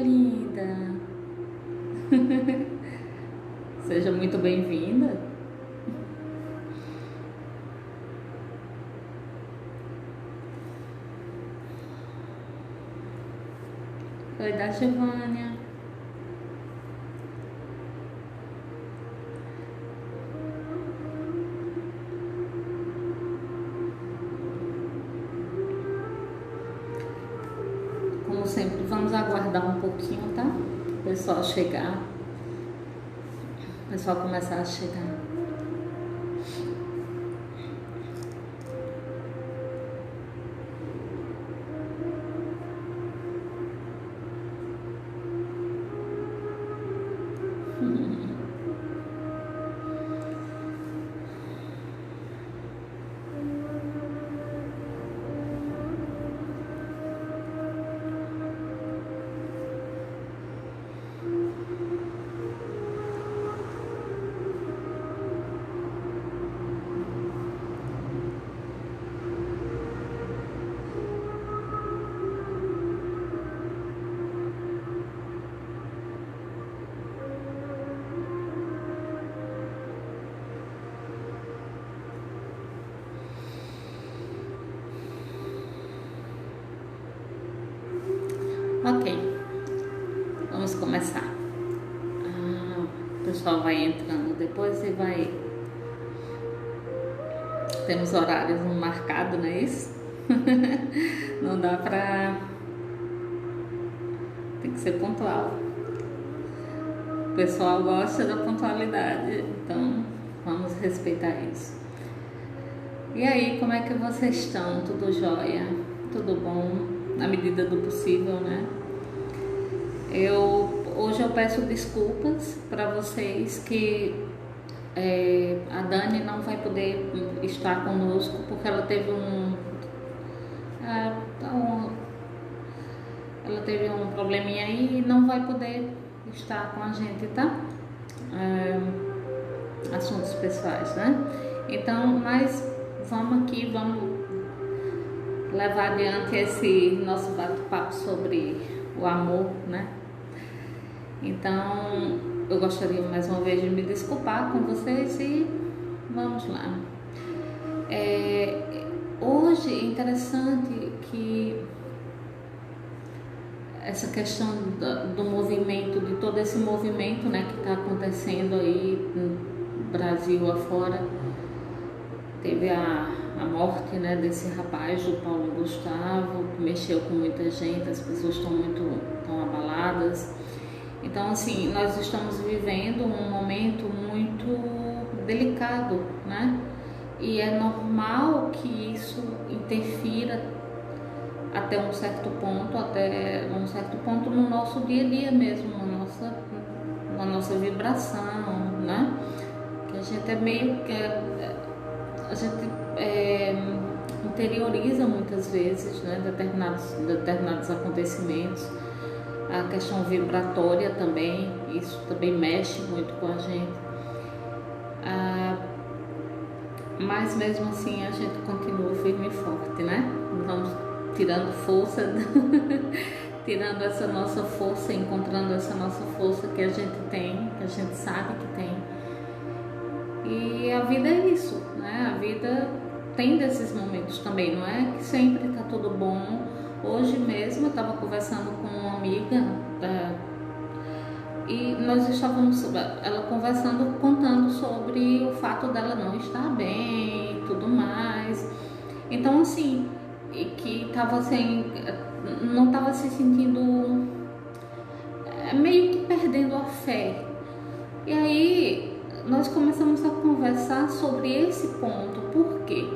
linda! Seja muito bem-vinda. Oi, da Giovânia. Como sempre, vamos aguardar um pouquinho, tá? O pessoal chegar. O pessoal começar a chegar. Ok, vamos começar. O pessoal vai entrando depois e vai. Temos horários marcados, não é isso? Não dá pra. Tem que ser pontual. O pessoal gosta da pontualidade, então vamos respeitar isso. E aí, como é que vocês estão? Tudo jóia? Tudo bom? Na medida do possível, né? Hoje eu peço desculpas para vocês que a Dani não vai poder estar conosco porque ela teve ela teve um probleminha aí e não vai poder estar com a gente, tá? Assuntos pessoais, né? Então, mas vamos aqui, vamos levar adiante esse nosso bate-papo sobre o amor, né? Então, eu gostaria mais uma vez de me desculpar com vocês e vamos lá. Hoje é interessante que essa questão do movimento, de todo esse movimento, né, que está acontecendo aí no Brasil afora. Teve a morte, né, desse rapaz, do Paulo Gustavo, que mexeu com muita gente, as pessoas estão abaladas. Então, assim, nós estamos vivendo um momento muito delicado, né? E é normal que isso interfira até um certo ponto no nosso dia a dia mesmo, na nossa vibração, né? Que a gente é meio que a gente interioriza muitas vezes, né, determinados acontecimentos. A questão vibratória também, isso também mexe muito com a gente. Mas mesmo assim a gente continua firme e forte, né? Vamos tirando força, tirando essa nossa força, encontrando essa nossa força que a gente tem, que a gente sabe que tem. E a vida é isso, né? A vida tem desses momentos também, não é que sempre tá tudo bom. Hoje mesmo eu estava conversando com uma amiga e nós estávamos, ela conversando, contando sobre o fato dela não estar bem e tudo mais. Então, assim, e que não estava se sentindo, meio que perdendo a fé. E aí nós começamos a conversar sobre esse ponto, porque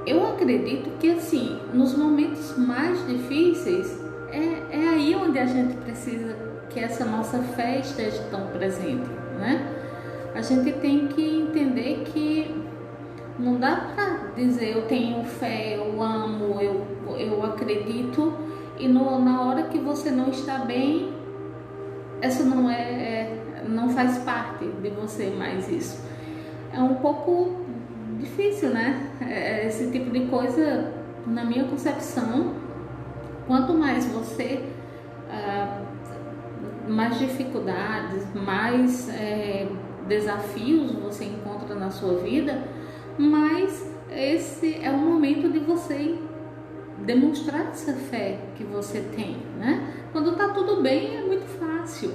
eu acredito que, assim, nos momentos mais difíceis é aí onde a gente precisa que essa nossa fé esteja tão presente, né? A gente tem que entender que não dá para dizer eu tenho fé, eu amo, eu acredito, e na hora que você não está bem, essa não faz parte de você mais isso. É um pouco difícil, né? Esse tipo de coisa, na minha concepção, quanto mais você mais dificuldades, mais desafios você encontra na sua vida, mais esse é o momento de você demonstrar essa fé que você tem, né? Quando tá tudo bem, é muito fácil,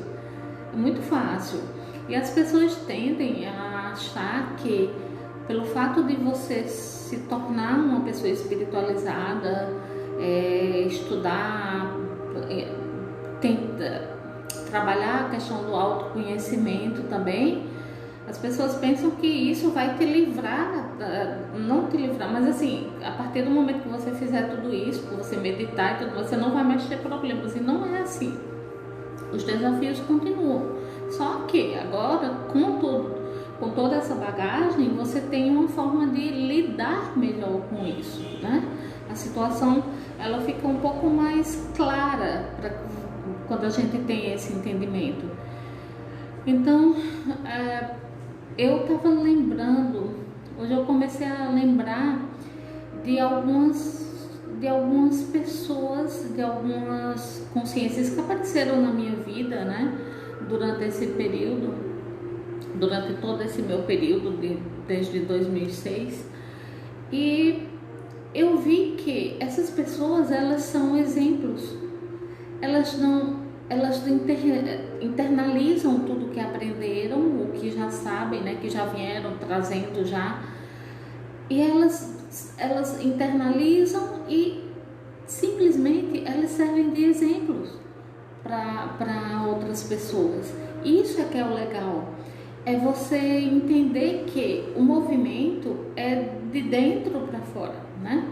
é muito fácil. E as pessoas tendem a achar que pelo fato de você se tornar uma pessoa espiritualizada, estudar, trabalhar a questão do autoconhecimento também, as pessoas pensam que isso vai te livrar, não te livrar, mas assim, a partir do momento que você fizer tudo isso, que você meditar e tudo, você não vai mais ter problemas, e não é assim. Os desafios continuam, só que agora, com toda essa bagagem, você tem uma forma de lidar melhor com isso, né? A situação, ela fica um pouco mais clara quando a gente tem esse entendimento. Então, eu estava lembrando, hoje eu comecei a lembrar de algumas pessoas, de algumas consciências que apareceram na minha vida, né? Durante esse período, durante todo esse meu período desde 2006, e eu vi que essas pessoas, elas são exemplos, elas internalizam tudo que aprenderam, o que já sabem, né, que já vieram trazendo já, e elas internalizam e simplesmente elas servem de exemplos para outras pessoas. Isso é que é o legal, é você entender que o movimento é de dentro para fora, né?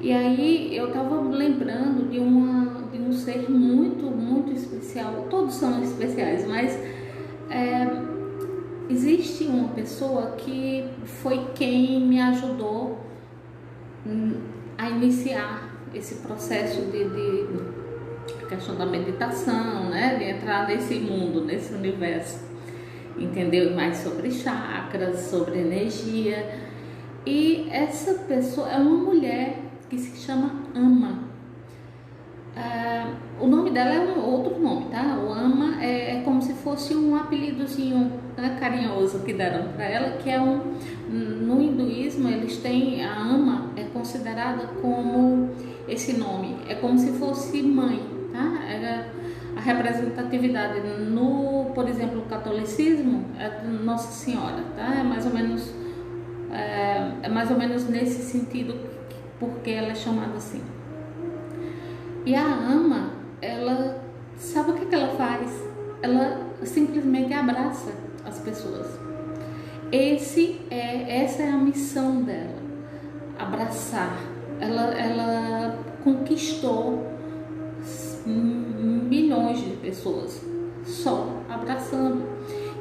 E aí eu estava lembrando de um ser muito, muito especial. Todos são especiais, mas existe uma pessoa que foi quem me ajudou a iniciar esse processo de questão da meditação, né? De entrar nesse mundo, nesse universo, entender mais sobre chakras, sobre energia. E essa pessoa é uma mulher que se chama Ama. O nome dela é um outro nome, tá? O Ama é como se fosse um apelidozinho, né, carinhoso que deram para ela, que é no hinduísmo eles têm, a Ama é considerada como esse nome, é como se fosse mãe, tá? A representatividade por exemplo, o catolicismo é Nossa Senhora, tá? É mais ou menos nesse sentido, porque ela é chamada assim. E a Ama, ela sabe o que ela faz? Ela simplesmente abraça as pessoas. Essa é a missão dela, abraçar. Ela conquistou milhões de pessoas só abraçando.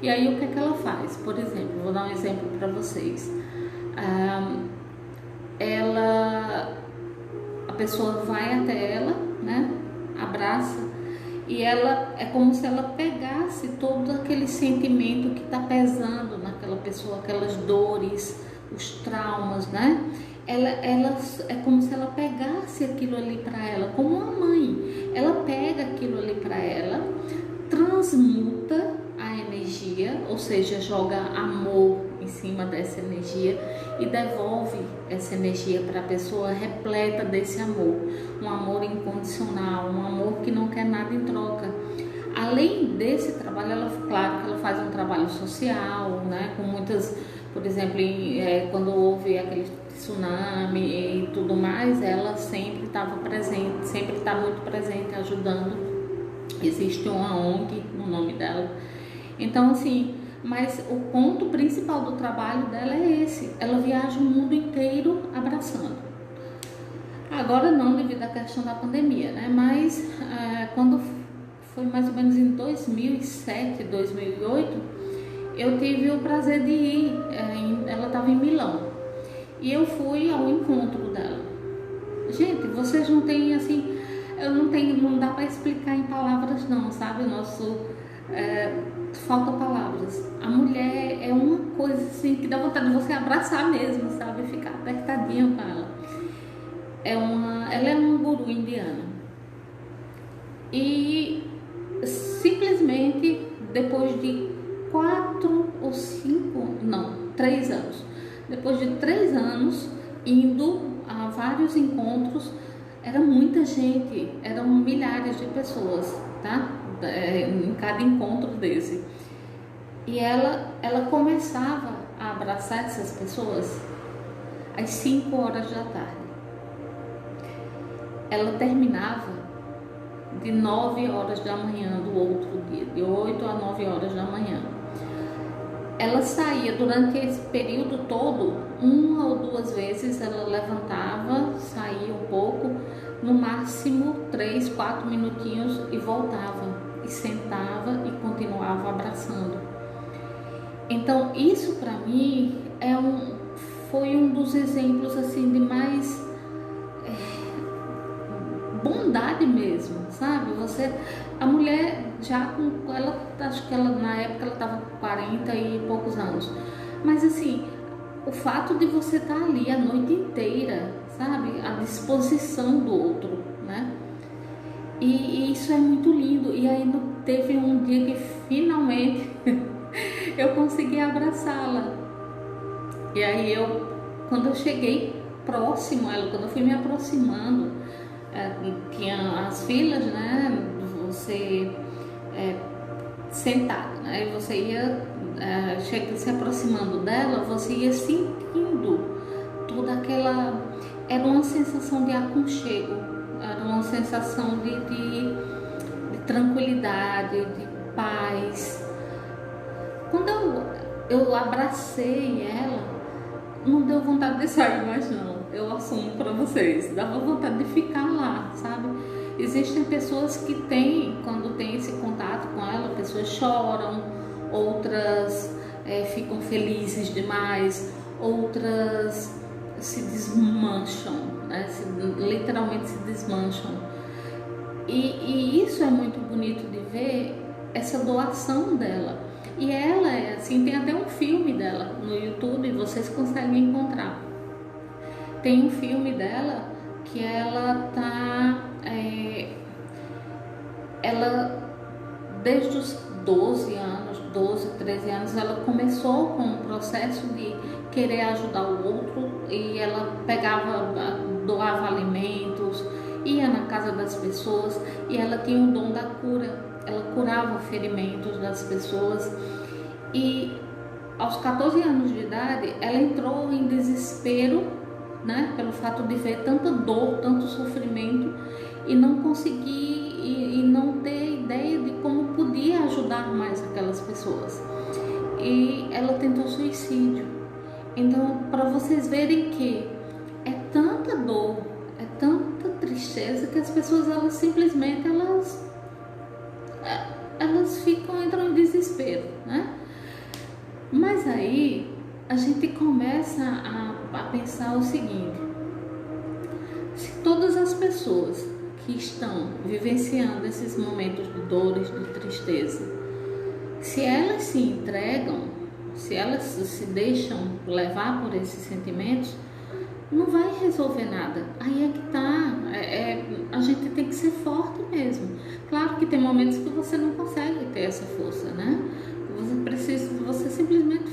E aí o que ela faz? Por exemplo, vou dar um exemplo para vocês. A pessoa vai até ela, né? Abraça, e ela é como se ela pegasse todo aquele sentimento que está pesando naquela pessoa, aquelas dores, os traumas, né? Ela é como se ela pegasse aquilo ali para ela, como uma mãe. Ela pega aquilo ali para ela, transmuta a energia, ou seja, joga amor em cima dessa energia e devolve essa energia para a pessoa repleta desse amor, um amor incondicional, um amor que não quer nada em troca. Além desse trabalho, claro que ela faz um trabalho social, né, com muitas, por exemplo, quando houve aquele tsunami e tudo mais, ela sempre estava presente, sempre está muito presente ajudando. Existe uma ONG no nome dela. Então, assim, mas o ponto principal do trabalho dela é esse. Ela viaja o mundo inteiro abraçando. Agora não, devido à questão da pandemia, né? Mas quando foi mais ou menos em 2007, 2008, eu tive o prazer de ir. Ela estava em Milão e eu fui ao encontro dela. Gente, vocês não têm assim... não dá para explicar em palavras não, sabe? Falta palavras. A mulher é uma coisa assim que dá vontade de você abraçar mesmo, sabe? Ficar apertadinha com ela. Ela é uma guru indiana. E se simplesmente depois de 3 anos. Depois de 3 anos indo a vários encontros, era muita gente, eram milhares de pessoas, tá? Em cada encontro desse. E ela começava a abraçar essas pessoas às 5 horas da tarde. Ela terminava de 9 horas da manhã do outro dia, de 8 a 9 horas da manhã. Ela saía durante esse período todo, 1 ou 2 vezes ela levantava, saía um pouco, no máximo 3, 4 minutinhos e voltava, e sentava e continuava abraçando. Então isso para mim foi um dos exemplos assim de mais bondade mesmo, sabe? A mulher já com ela, acho que ela na época ela estava com 40 e poucos anos, mas assim, o fato de você estar ali a noite inteira, sabe? À disposição do outro, né? E isso é muito lindo. E aí teve um dia que finalmente eu consegui abraçá-la. E aí quando eu cheguei próximo a ela, quando eu fui me aproximando, tinha as filas, né? Você sentado, né? E você ia se aproximando dela, você ia sentindo toda aquela... Era uma sensação de aconchego, era uma sensação de tranquilidade, de paz. Quando eu abracei ela, não deu vontade de sair mais não, eu assumo para vocês, dava vontade de ficar lá, sabe? Existem pessoas que quando tem esse contato com ela, pessoas choram, outras ficam felizes demais, outras se desmancham, né? Literalmente se desmancham. E isso é muito bonito de ver, essa doação dela. E ela assim, tem até um filme dela no YouTube, vocês conseguem encontrar. Tem um filme dela que ela tá... ela, desde os 12, 13 anos, ela começou com um processo de querer ajudar o outro, e ela doava alimentos, ia na casa das pessoas, e ela tinha o dom da cura, ela curava ferimentos das pessoas. E aos 14 anos de idade, ela entrou em desespero, né, pelo fato de ver tanta dor, tanto sofrimento, e não conseguir e não ter ideia de como podia ajudar mais aquelas pessoas. E ela tentou suicídio. Então, para vocês verem que é tanta dor, é tanta tristeza, que as pessoas simplesmente entram em desespero, né? Mas aí a gente começa a pensar o seguinte: se todas as pessoas que estão vivenciando esses momentos de dores, de tristeza, se elas se entregam, se elas se deixam levar por esses sentimentos, não vai resolver nada. Aí é que tá, a gente tem que ser forte mesmo. Claro que tem momentos que você não consegue ter essa força, né? Você simplesmente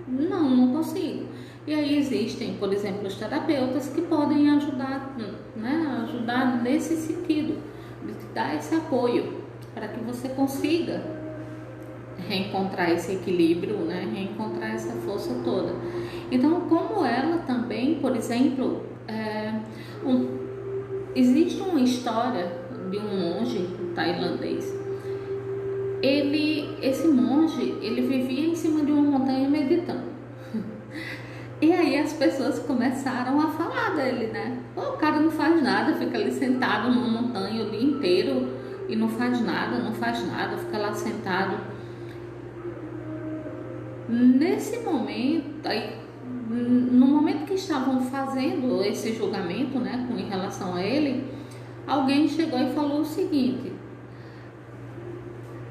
não consigo. E aí existem, por exemplo, os terapeutas que podem ajudar, né? Ajudar nesse sentido, de te dar esse apoio para que você consiga reencontrar esse equilíbrio, né? Reencontrar essa força toda. Então, como ela também, por exemplo, existe uma história de um monge tailandês. Esse monge, ele vivia em cima de uma montanha meditando. E aí as pessoas começaram a falar dele, né? O cara não faz nada, fica ali sentado numa montanha o dia inteiro e não faz nada, fica lá sentado. Nesse momento, no momento que estavam fazendo esse julgamento, né, em relação a ele, alguém chegou e falou o seguinte: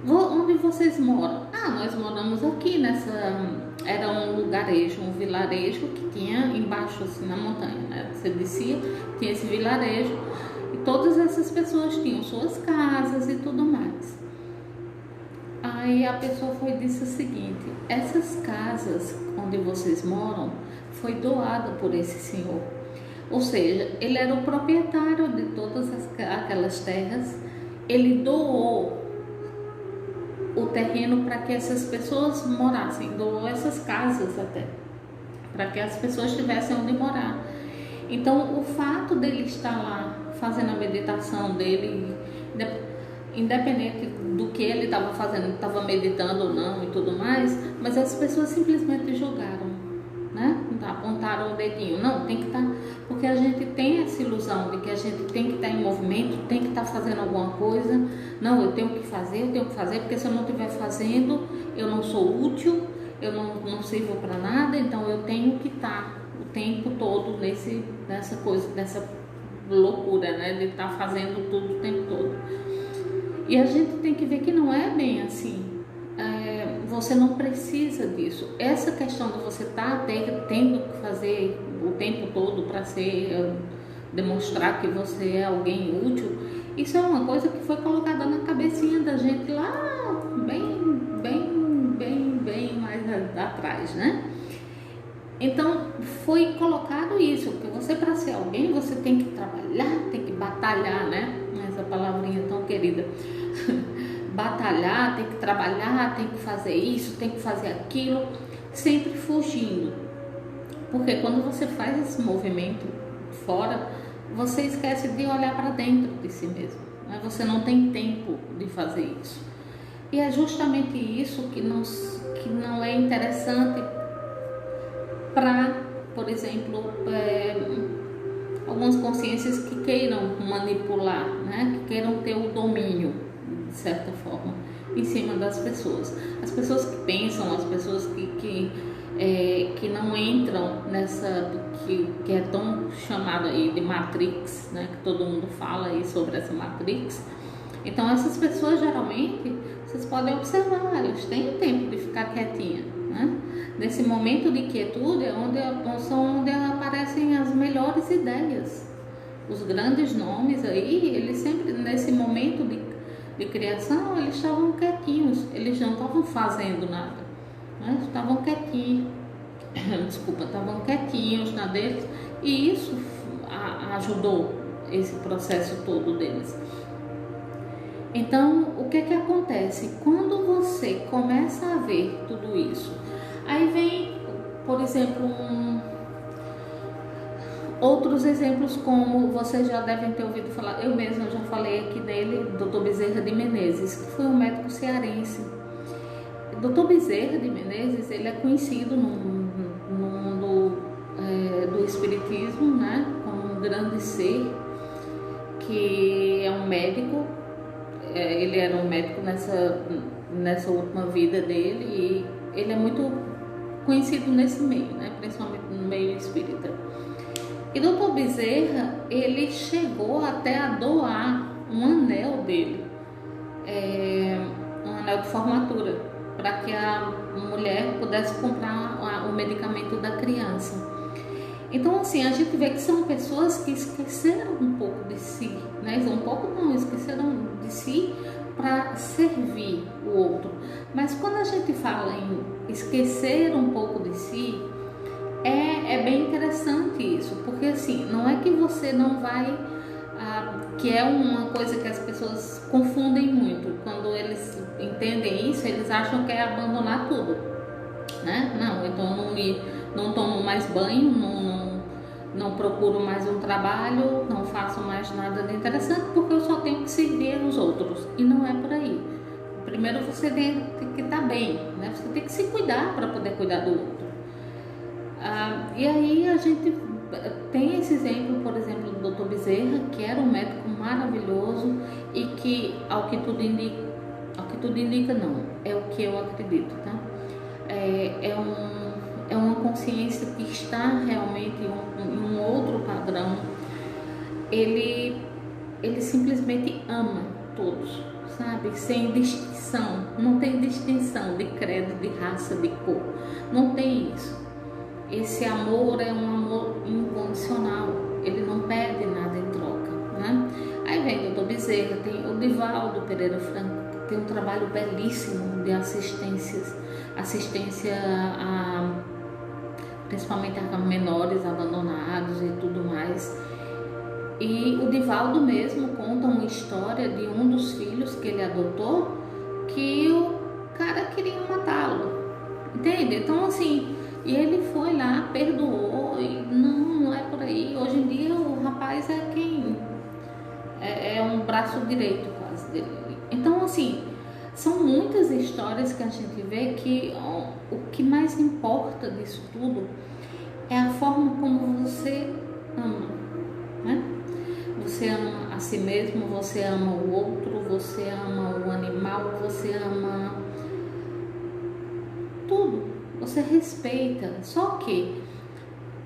onde vocês moram? Nós moramos aqui era um lugarejo, um vilarejo que tinha embaixo, assim, na montanha, né? Você descia, tinha esse vilarejo, e todas essas pessoas tinham suas casas e tudo mais. Aí a pessoa foi e disse o seguinte: essas casas onde vocês moram foi doada por esse senhor. Ou seja, ele era o proprietário de todas aquelas terras, ele doou o terreno para que essas pessoas morassem, doou essas casas até, para que as pessoas tivessem onde morar. Então, o fato dele estar lá fazendo a meditação dele, independente do que ele estava fazendo, estava meditando ou não e tudo mais, mas as pessoas simplesmente julgaram, né? Apontaram o dedinho. Não, tem que estar, porque a gente tem essa ilusão de que a gente tem que estar em movimento, tem que estar fazendo alguma coisa. Não, eu tenho que fazer, porque se eu não estiver fazendo, eu não sou útil, eu não sirvo para nada, então eu tenho que estar o tempo todo nessa coisa, nessa loucura, né, de estar fazendo tudo o tempo todo. E a gente tem que ver que não é bem assim. Você não precisa disso. Essa questão de você estar tendo que fazer o tempo todo para demonstrar que você é alguém útil, isso é uma coisa que foi colocada na cabecinha da gente lá bem mais atrás, né? Então foi colocado isso, que você, para ser alguém, você tem que trabalhar, tem que batalhar, né? Essa palavrinha tão querida. Batalhar, tem que trabalhar, tem que fazer isso, tem que fazer aquilo, sempre fugindo. Porque quando você faz esse movimento fora, você esquece de olhar para dentro de si mesmo, né? Você não tem tempo de fazer isso. E é justamente isso que não é interessante para, por exemplo, algumas consciências que queiram manipular, né? Que queiram ter o domínio, de certa forma, em cima das pessoas. As pessoas que pensam, as pessoas que não entram nessa que é tão chamada aí de Matrix, né? Que todo mundo fala aí sobre essa Matrix. Então essas pessoas, geralmente, vocês podem observar, eles têm tempo de ficar quietinha, né? Nesse momento de quietude é onde aparecem as melhores ideias. Os grandes nomes aí, eles sempre, nesse momento de criação, eles estavam quietinhos, eles não estavam fazendo nada, né? Estavam quietinhos, estavam quietinhos na deles, e isso ajudou esse processo todo deles. Então, o que acontece? Quando você começa a ver tudo isso, aí vem, por exemplo, outros exemplos, como vocês já devem ter ouvido falar, eu mesma já falei aqui dele, Dr. Bezerra de Menezes, que foi um médico cearense. Dr. Bezerra de Menezes, ele é conhecido no mundo do espiritismo, né, como um grande ser, que é um médico. Ele era um médico nessa última vida dele, e ele é muito conhecido nesse meio, né, principalmente no meio espírita. E Dr. Bezerra, ele chegou até a doar um anel dele, um anel de formatura, para que a mulher pudesse comprar o medicamento da criança. Então, assim, a gente vê que são pessoas que esqueceram um pouco de si, né? Esqueceram de si para servir o outro. Mas quando a gente fala em esquecer um pouco de si, é bem interessante isso, porque assim, não é que você não vai, que é uma coisa que as pessoas confundem muito, quando eles entendem isso, eles acham que é abandonar tudo, né? Não, então não tomo mais banho, não procuro mais um trabalho, não faço mais nada de interessante, porque eu só tenho que servir os outros, e não é por aí. Primeiro você tem que estar bem, né? Você tem que se cuidar para poder cuidar do outro. E aí a gente tem esse exemplo, por exemplo, do Dr. Bezerra, que era um médico maravilhoso e que, ao que tudo indica não, é o que eu acredito, tá? É uma consciência que está realmente em um outro padrão. Ele simplesmente ama todos, sabe? Sem distinção, não tem distinção de credo, de raça, de cor, não tem isso. Esse amor é um amor incondicional, ele não pede nada em troca, né? Aí vem o Dr. Bezerra, tem o Divaldo Pereira Franco, tem um trabalho belíssimo de assistência principalmente a menores abandonados e tudo mais. E o Divaldo mesmo conta uma história de um dos filhos que ele adotou, que o cara queria matá-lo, entende? Então assim, e ele foi lá, perdoou, e não é por aí. Hoje em dia o rapaz é quem é um braço direito quase dele. Então assim, são muitas histórias que a gente vê que o que mais importa disso tudo é a forma como você ama, né? Você ama a si mesmo, você ama o outro, você ama o animal, você ama tudo, você respeita. Só que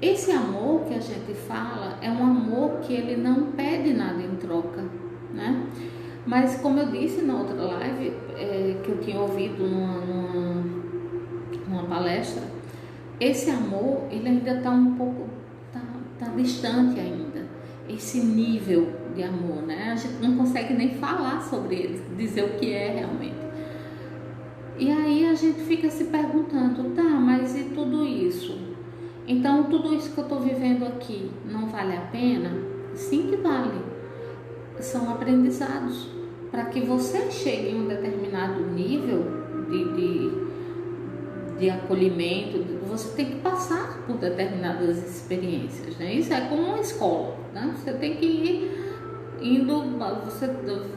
esse amor que a gente fala é um amor que ele não pede nada em troca, né? Mas como eu disse na outra live, que eu tinha ouvido numa palestra, esse amor, ele ainda está um pouco, tá distante ainda, esse nível de amor, né? A gente não consegue nem falar sobre ele, dizer o que é realmente. E aí a gente fica se perguntando, tá, mas e tudo isso? Então tudo isso que eu estou vivendo aqui não vale a pena? Sim que vale. São aprendizados para que você chegue em um determinado nível de acolhimento. Você tem que passar por determinadas experiências, né? Isso é como uma escola, né? Você tem que ir você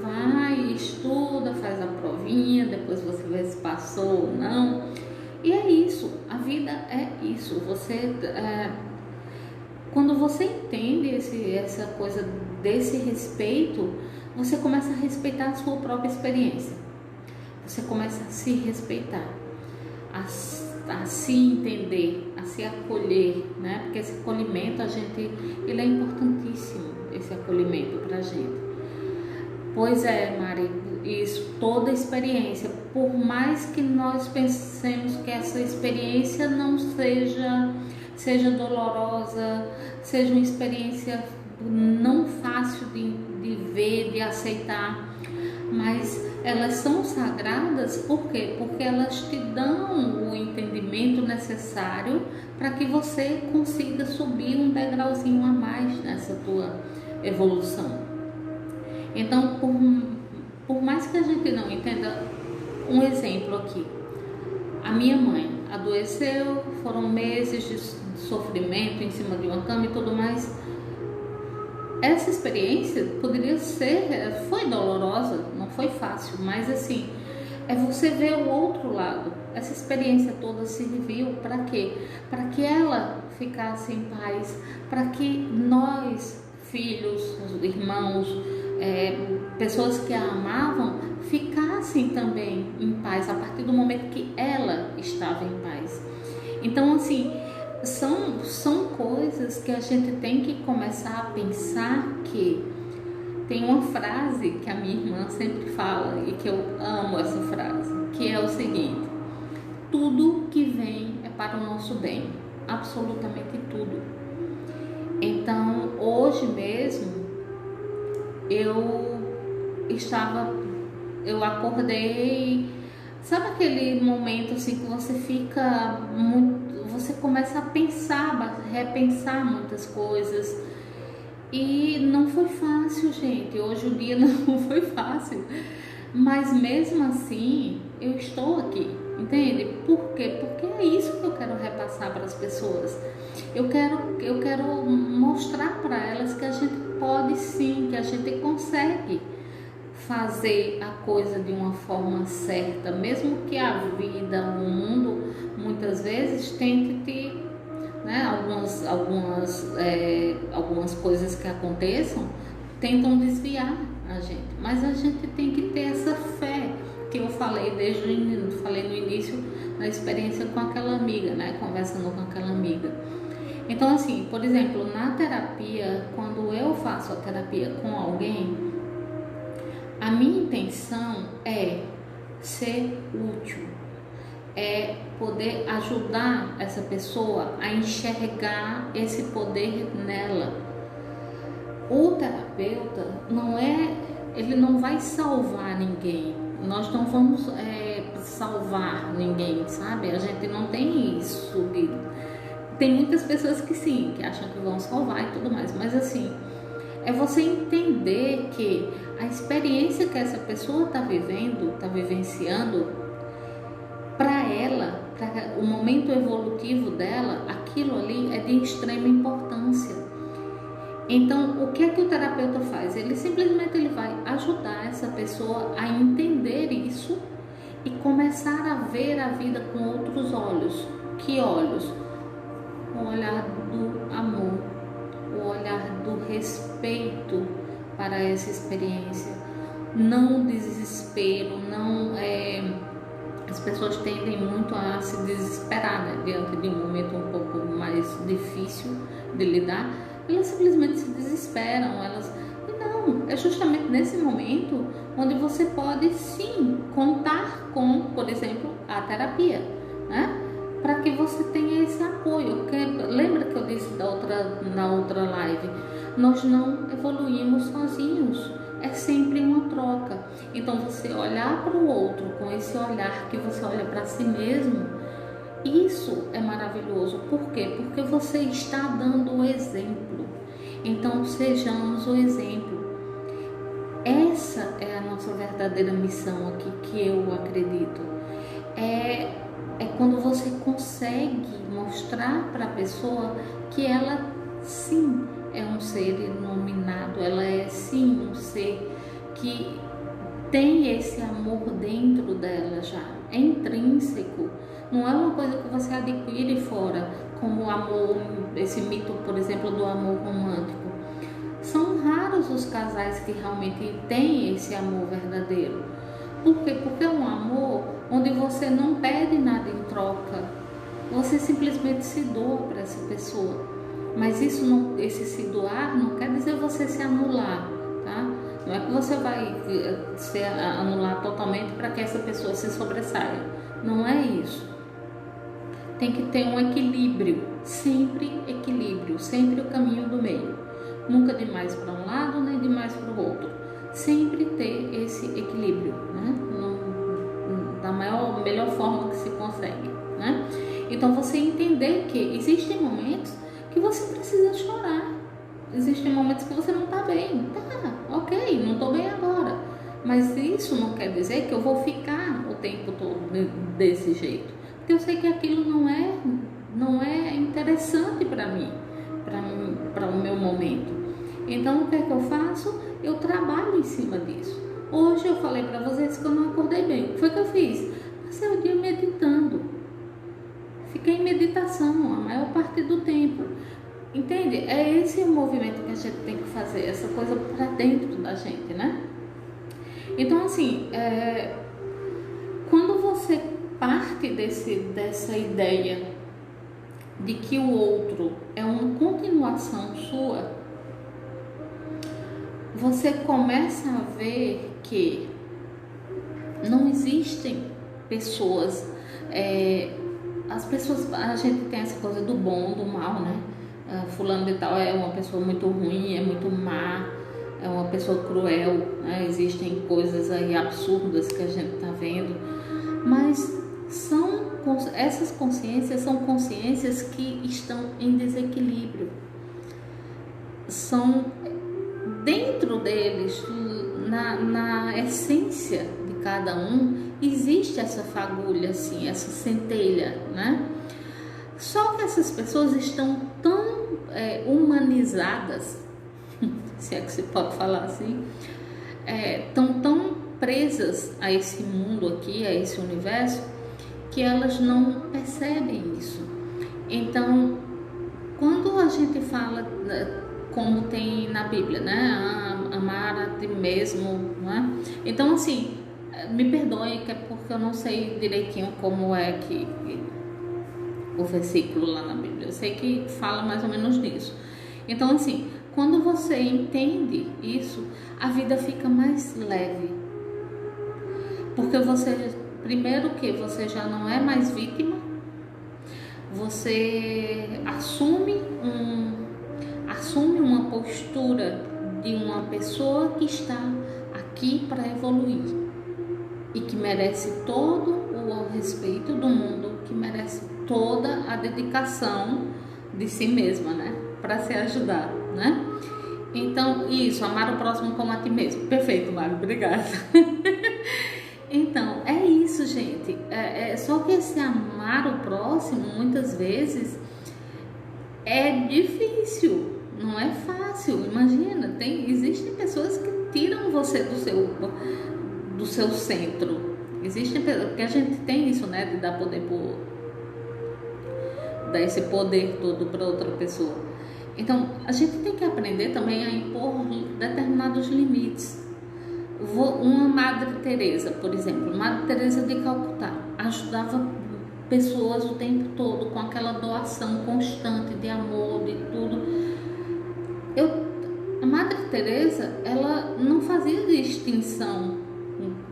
vai, estuda, faz a provinha, depois você vê se passou ou não. E é isso, a vida é isso. Quando você entende essa coisa desse respeito, você começa a respeitar a sua própria experiência. Você começa a se respeitar, a se entender, a se acolher, né? Porque esse acolhimento, ele é importantíssimo, esse acolhimento pra gente. Pois é, Mari, isso, toda experiência, por mais que nós pensemos que essa experiência não seja dolorosa, seja uma experiência não fácil de ver, de aceitar, mas elas são sagradas. Por quê? Porque elas te dão o entendimento necessário para que você consiga subir um degrauzinho a mais nessa tua evolução. Então, por mais que a gente não entenda, um exemplo aqui, a minha mãe adoeceu, foram meses de sofrimento em cima de uma cama e tudo mais. Essa experiência foi dolorosa, não foi fácil, mas assim, é você ver o outro lado. Essa experiência toda serviu para quê? Para que ela ficasse em paz, para que nós, filhos, irmãos, pessoas que a amavam, ficassem também em paz a partir do momento que ela estava em paz. Então assim, são coisas que a gente tem que começar a pensar. Que tem uma frase que a minha irmã sempre fala e que eu amo essa frase, que é o seguinte: tudo que vem é para o nosso bem, absolutamente tudo. Então hoje mesmo eu acordei, sabe aquele momento assim que você fica muito, você começa a pensar, repensar muitas coisas, e não foi fácil, gente. Hoje o dia não foi fácil, mas mesmo assim eu estou aqui, entende? Por quê? Porque é isso que eu quero repassar para as pessoas. Eu quero mostrar para elas que a gente pode sim, que a gente consegue fazer a coisa de uma forma certa, mesmo que a vida, o mundo, muitas vezes tente né, algumas coisas que aconteçam tentam desviar a gente, mas a gente tem que ter essa fé que eu falei falei no início, na experiência com aquela amiga, né, conversando com aquela amiga. Então assim, por exemplo, na terapia, quando eu faço a terapia com alguém, a minha intenção é ser útil, é poder ajudar essa pessoa a enxergar esse poder nela. O terapeuta ele não vai salvar ninguém. nós não vamos salvar ninguém, sabe? A gente não tem isso. Tem muitas pessoas que sim, que acham que vão salvar e tudo mais, mas assim, é você entender que a experiência que essa pessoa está vivendo, está vivenciando, para ela, para o momento evolutivo dela, aquilo ali é de extrema importância. Então, o que é que o terapeuta faz? Ele simplesmente vai ajudar essa pessoa a entender isso e começar a ver a vida com outros olhos. Que olhos? O olhar do amor, o olhar do respeito para essa experiência, não desespero, não as pessoas tendem muito a se desesperar, né, diante de um momento um pouco mais difícil de lidar. Elas simplesmente se desesperam, não, é justamente nesse momento onde você pode sim contar com, por exemplo, a terapia, né? Para que você tenha esse apoio. Porque, lembra que eu disse na outra live, nós não evoluímos sozinhos, é sempre uma troca. Então você olhar para o outro com esse olhar que você olha para si mesmo, isso é maravilhoso. Por quê? Porque você está dando o exemplo. Então sejamos o exemplo. Essa é a nossa verdadeira missão aqui, que eu acredito. É quando você consegue mostrar para a pessoa que ela sim é um ser iluminado, ela é sim um ser que tem esse amor dentro dela já, é intrínseco, não é uma coisa que você adquire fora, como o amor, esse mito, por exemplo, do amor romântico. São raros os casais que realmente têm esse amor verdadeiro. Por quê? Porque é um amor onde você não pede nada em troca, você simplesmente se doa para essa pessoa. Mas isso não, esse se doar não quer dizer você se anular, tá? Não é que você vai se anular totalmente para que essa pessoa se sobressaia. Não é isso. Tem que ter um equilíbrio, sempre o caminho do meio. Nunca de mais para um lado, nem de mais para o outro. Sempre ter esse equilíbrio, né? Da melhor forma que se consegue, né? Então você entender que existem momentos que você precisa chorar, existem momentos que você não está bem, tá, ok, não estou bem agora, mas isso não quer dizer que eu vou ficar o tempo todo desse jeito, porque eu sei que aquilo não é interessante para mim, para o meu momento. Então o que é que eu faço? Eu trabalho em cima disso. Hoje eu falei para vocês que eu não acordei bem. O que foi que eu fiz? Passei o dia meditando. Fiquei em meditação a maior parte do tempo. Entende? É esse o movimento que a gente tem que fazer, essa coisa para dentro da gente, né? Então, assim, quando você parte dessa ideia de que o outro é uma continuação sua, você começa a ver que não existem pessoas, as pessoas, a gente tem essa coisa do bom, do mal, né? Fulano de tal é uma pessoa muito ruim, é muito má, é uma pessoa cruel, né? Existem coisas aí absurdas que a gente está vendo, mas essas consciências são consciências que estão em desequilíbrio, são dentro deles, na essência de cada um, existe essa fagulha, assim, essa centelha, né? Só que essas pessoas estão tão humanizadas, se é que se pode falar assim, estão tão presas a esse mundo aqui, a esse universo, que elas não percebem isso. Então, quando a gente fala, como tem na Bíblia, né? Amar a ti mesmo, né? Então, assim, me perdoem, que é porque eu não sei direitinho como é que o versículo lá na Bíblia. Eu sei que fala mais ou menos nisso. Então, assim, quando você entende isso, a vida fica mais leve. Porque você, primeiro que você já não é mais vítima, você assume uma postura de uma pessoa que está aqui para evoluir. e que merece todo o respeito do mundo, que merece toda a dedicação de si mesma, né, para se ajudar, né? Então, isso, amar o próximo como a ti mesmo. Perfeito, Mário, obrigada. Então, é isso, gente. Só que esse amar o próximo, muitas vezes, é difícil, não é fácil. Imagina, existem pessoas que tiram você do seu centro. Existem pessoas, porque a gente tem isso, né, de dar esse poder todo para outra pessoa. Então, a gente tem que aprender também a impor determinados limites. Uma Madre Teresa, por exemplo, Madre Teresa de Calcutá, ajudava pessoas o tempo todo com aquela doação constante de amor, de tudo. A Madre Teresa, ela não fazia distinção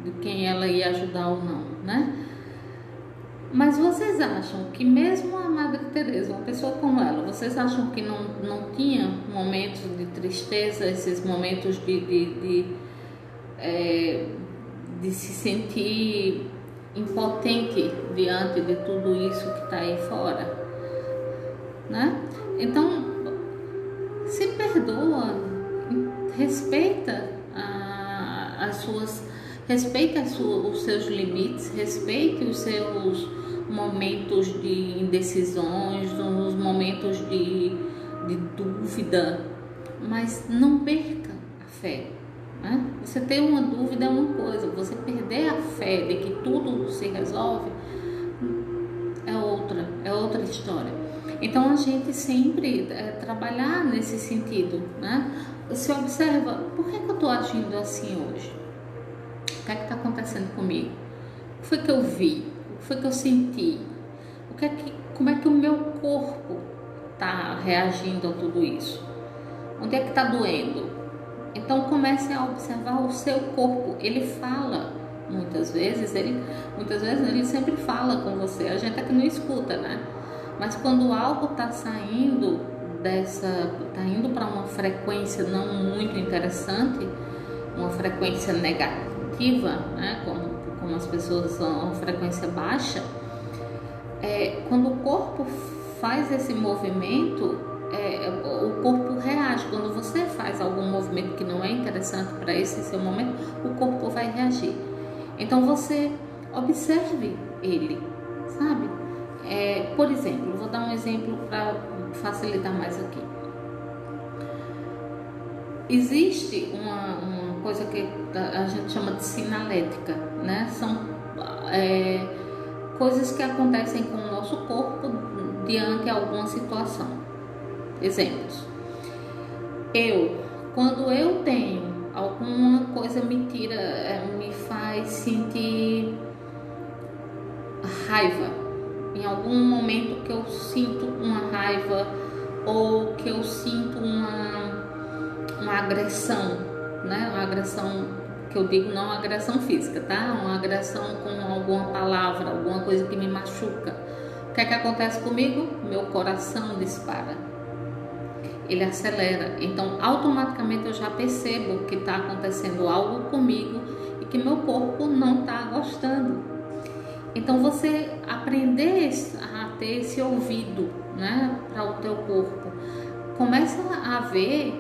de quem ela ia ajudar ou não, né? Mas vocês acham que mesmo a Madre Teresa, uma pessoa como ela, vocês acham que não tinha momentos de tristeza, esses momentos de se sentir impotente diante de tudo isso que está aí fora, né? Então, se perdoa, respeita os seus limites, respeite os seus momentos de indecisões, os momentos de dúvida, mas não perca a fé, né? Você ter uma dúvida é uma coisa, você perder a fé de que tudo se resolve é outra história. Então a gente sempre trabalhar nesse sentido, né? Se observa, por que eu estou agindo assim hoje? O que é que está acontecendo comigo? O que foi que eu vi? O que foi que eu senti? Como é que o meu corpo está reagindo a tudo isso? Onde é que está doendo? Então comece a observar o seu corpo. Ele fala muitas vezes ele sempre fala com você. A gente é que não escuta, né? Mas quando algo está saindo está indo para uma frequência não muito interessante, uma frequência negativa, né? Como as pessoas são uma frequência baixa, quando o corpo faz esse movimento, o corpo reage. Quando você faz algum movimento que não é interessante para esse seu momento, o corpo vai reagir. Então você observe ele, sabe? Por exemplo, vou dar um exemplo para facilitar mais aqui. Existe uma coisa que a gente chama de sinalética, né? São coisas que acontecem com o nosso corpo diante de alguma situação. Exemplos. Quando eu tenho alguma coisa me faz sentir raiva, em algum momento que eu sinto uma raiva ou que eu sinto uma agressão, né? Uma agressão que eu digo não agressão física, tá? Uma agressão com alguma palavra, alguma coisa que me machuca. O que é que acontece comigo? Meu coração dispara. Ele acelera. Então, automaticamente eu já percebo que está acontecendo algo comigo e que meu corpo não está gostando. Então, você aprender a ter esse ouvido, né, para o teu corpo. Começa a ver,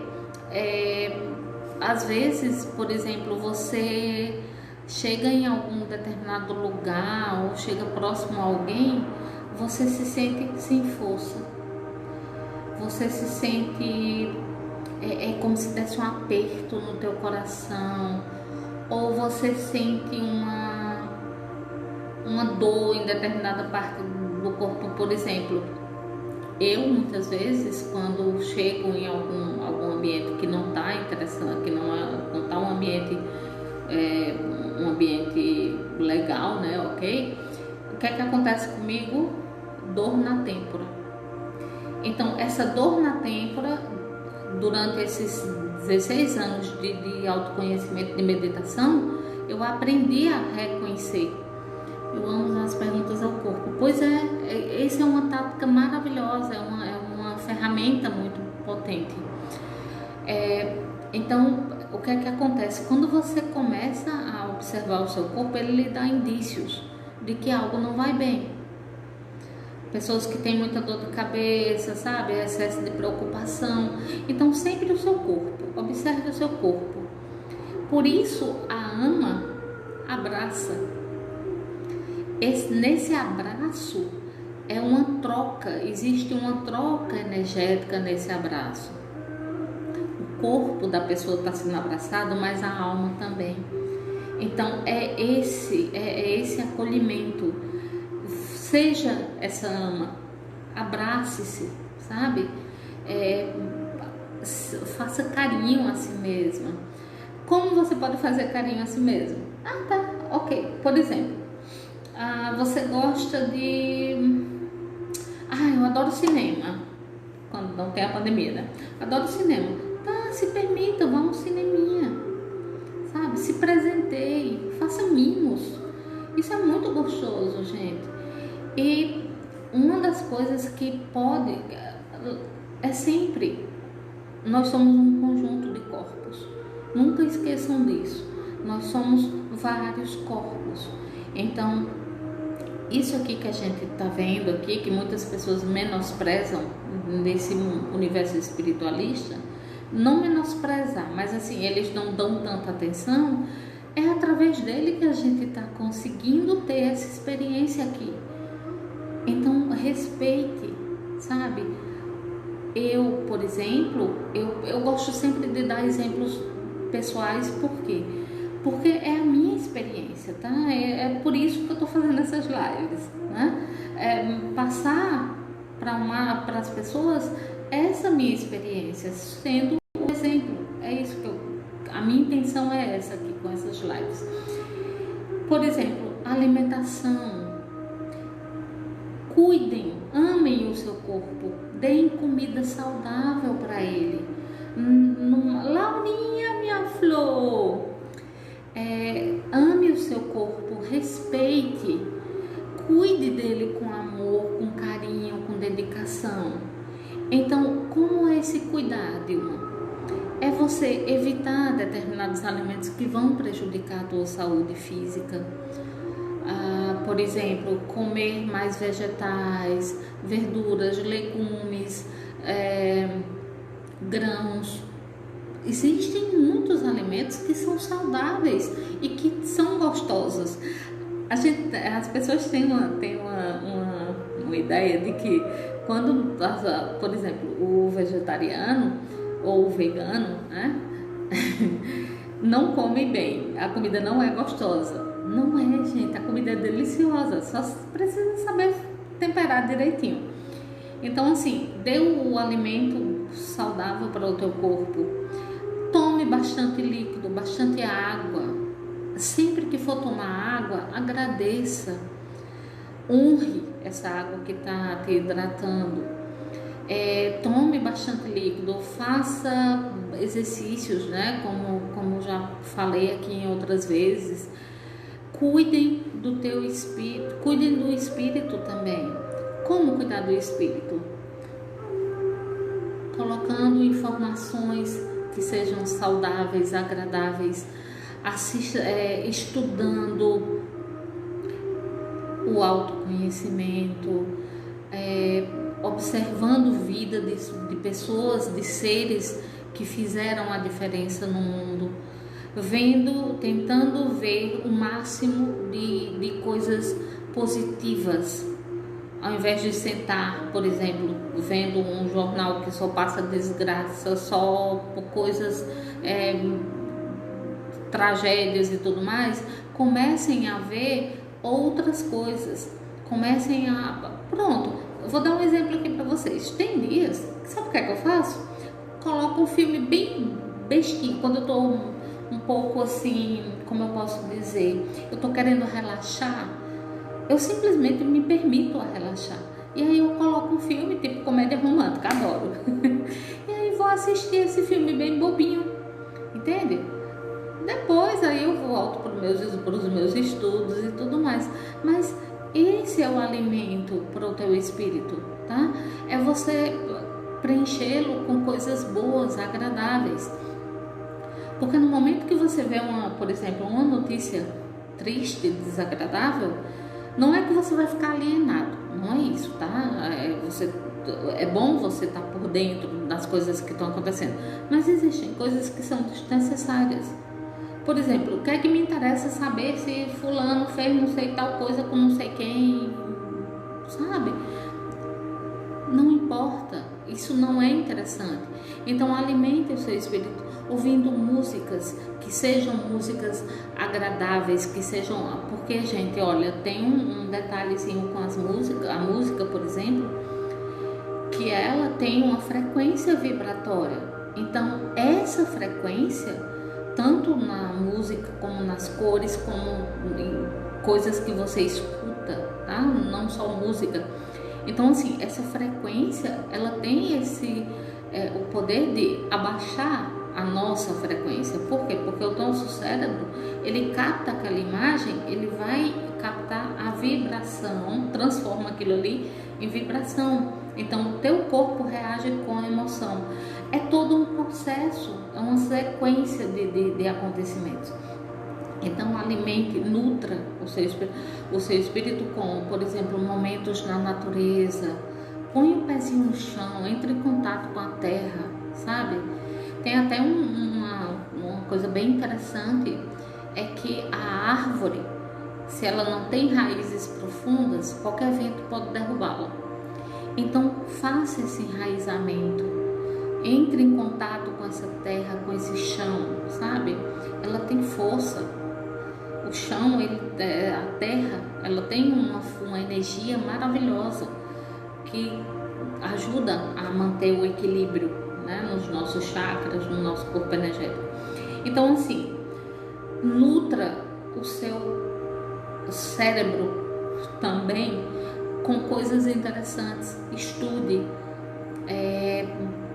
às vezes, por exemplo, você chega em algum determinado lugar ou chega próximo a alguém, você se sente sem força. Você se sente como se desse um aperto no teu coração, ou você sente uma dor em determinada parte do corpo. Por exemplo, eu muitas vezes, quando chego em algum ambiente que não está interessante, que não está um ambiente legal, né, ok? O que é que acontece comigo? Dor na têmpora. Então, essa dor na têmpora, durante esses 16 anos de autoconhecimento, de meditação, eu aprendi a reconhecer. Eu amo as perguntas ao corpo. Pois essa é uma tática maravilhosa, é uma ferramenta muito potente. Então, o que é que acontece? Quando você começa a observar o seu corpo, ele lhe dá indícios de que algo não vai bem. Pessoas que têm muita dor de cabeça, sabe? Excesso de preocupação. Então, sempre o seu corpo. Observe o seu corpo. Por isso, a ama abraça. Nesse abraço é uma troca. Existe uma troca energética nesse abraço. O corpo da pessoa está sendo abraçado, mas a alma também. Então, é esse acolhimento. Seja essa ama, abrace-se, sabe? Faça carinho a si mesma. Como você pode fazer carinho a si mesmo? Tá, ok. Por exemplo, você gosta de... eu adoro cinema. Quando não tem a pandemia, né? Adoro cinema. Tá, se permita, vá a um cineminha. Sabe? Se presenteie, faça mimos. Isso é muito gostoso, gente. E uma das coisas que pode é sempre, nós somos um conjunto de corpos. Nunca esqueçam disso. Nós somos vários corpos. Então, isso aqui que a gente está vendo aqui, que muitas pessoas menosprezam nesse universo espiritualista, não menosprezar, mas assim, eles não dão tanta atenção, é através dele que a gente está conseguindo ter essa experiência aqui. Então, respeite, sabe? Eu, por exemplo, eu gosto sempre de dar exemplos pessoais, por quê? Porque é a minha experiência, tá? É por isso que eu estou fazendo essas lives, né? Passar para as pessoas essa minha experiência, sendo um exemplo. É isso que a minha intenção é essa aqui com essas lives. Por exemplo, alimentação. Cuidem, amem o seu corpo, deem comida saudável para ele. Laurinha, minha flor, ame o seu corpo, respeite, cuide dele com amor, com carinho, com dedicação. Então, como é esse cuidado? É você evitar determinados alimentos que vão prejudicar a tua saúde física. Por exemplo, comer mais vegetais, verduras, legumes, grãos. Existem muitos alimentos que são saudáveis e que são gostosos. As pessoas têm uma ideia de que quando, por exemplo, o vegetariano ou o vegano, né, não come bem, a comida não é gostosa. Não é, gente, a comida é deliciosa, só precisa saber temperar direitinho. Então, assim, dê o alimento saudável para o teu corpo. Tome bastante líquido, bastante água. Sempre que for tomar água, agradeça. Honre essa água que está te hidratando. Tome bastante líquido, faça exercícios, né? Como já falei aqui em outras vezes. Cuidem do teu espírito, cuidem do espírito também. Como cuidar do espírito? Colocando informações que sejam saudáveis, agradáveis, estudando o autoconhecimento, observando vida de pessoas, de seres que fizeram a diferença no mundo. Tentando ver o máximo de coisas positivas, ao invés de sentar, por exemplo, vendo um jornal que só passa desgraça, só por coisas, tragédias e tudo mais. Comecem a ver outras coisas, pronto, eu vou dar um exemplo aqui para vocês. Tem dias, sabe o que é que eu faço? Coloco um filme bem bestinho, quando eu tô um pouco assim, como eu posso dizer, eu tô querendo relaxar, eu simplesmente me permito a relaxar. E aí eu coloco um filme tipo comédia romântica, adoro. E aí vou assistir esse filme bem bobinho, entende? Depois aí eu volto para os meus estudos e tudo mais. Mas esse é o alimento para o teu espírito, tá? É você preenchê-lo com coisas boas, agradáveis. Porque no momento que você vê por exemplo, uma notícia triste, desagradável, não é que você vai ficar alienado, não é isso, tá? É bom você estar por dentro das coisas que estão acontecendo, mas existem coisas que são desnecessárias. Por exemplo, o que é que me interessa saber se fulano fez não sei tal coisa com não sei quem, sabe? Não importa, isso não é interessante. Então alimente o seu espírito ouvindo músicas que sejam músicas agradáveis, que sejam... Porque, gente, olha, tem um detalhezinho com as músicas, a música, por exemplo, que ela tem uma frequência vibratória. Então, essa frequência, tanto na música como nas cores, como em coisas que você escuta, tá? Não só música. Então, assim, essa frequência, ela tem o poder de abaixar a nossa frequência. Por quê? Porque o nosso cérebro, ele capta aquela imagem, ele vai captar a vibração, transforma aquilo ali em vibração. Então, o teu corpo reage com a emoção. É todo um processo, é uma sequência de acontecimentos. Então, alimente, nutra o seu espírito com, por exemplo, momentos na natureza. Põe o pezinho no chão, entre em contato com a terra, sabe? Tem até uma coisa bem interessante, é que a árvore, se ela não tem raízes profundas, qualquer vento pode derrubá-la. Então, faça esse enraizamento. Entre em contato com essa terra, com esse chão, sabe? Ela tem força. O chão, a terra, ela tem uma energia maravilhosa que ajuda a manter o equilíbrio, né, nos nossos chakras, no nosso corpo energético. Então, assim, nutra o seu cérebro também com coisas interessantes. Estude,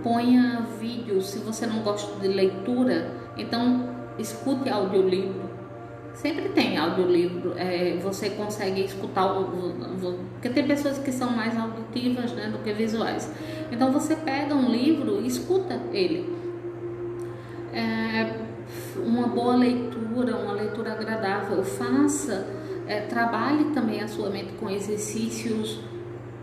ponha vídeos. Se você não gosta de leitura, então escute audiolivro. Sempre tem audiolivro, você consegue escutar, porque tem pessoas que são mais auditivas, né, do que visuais. Então você pega um livro e escuta ele. Uma boa leitura, uma leitura agradável. Faça, trabalhe também a sua mente com exercícios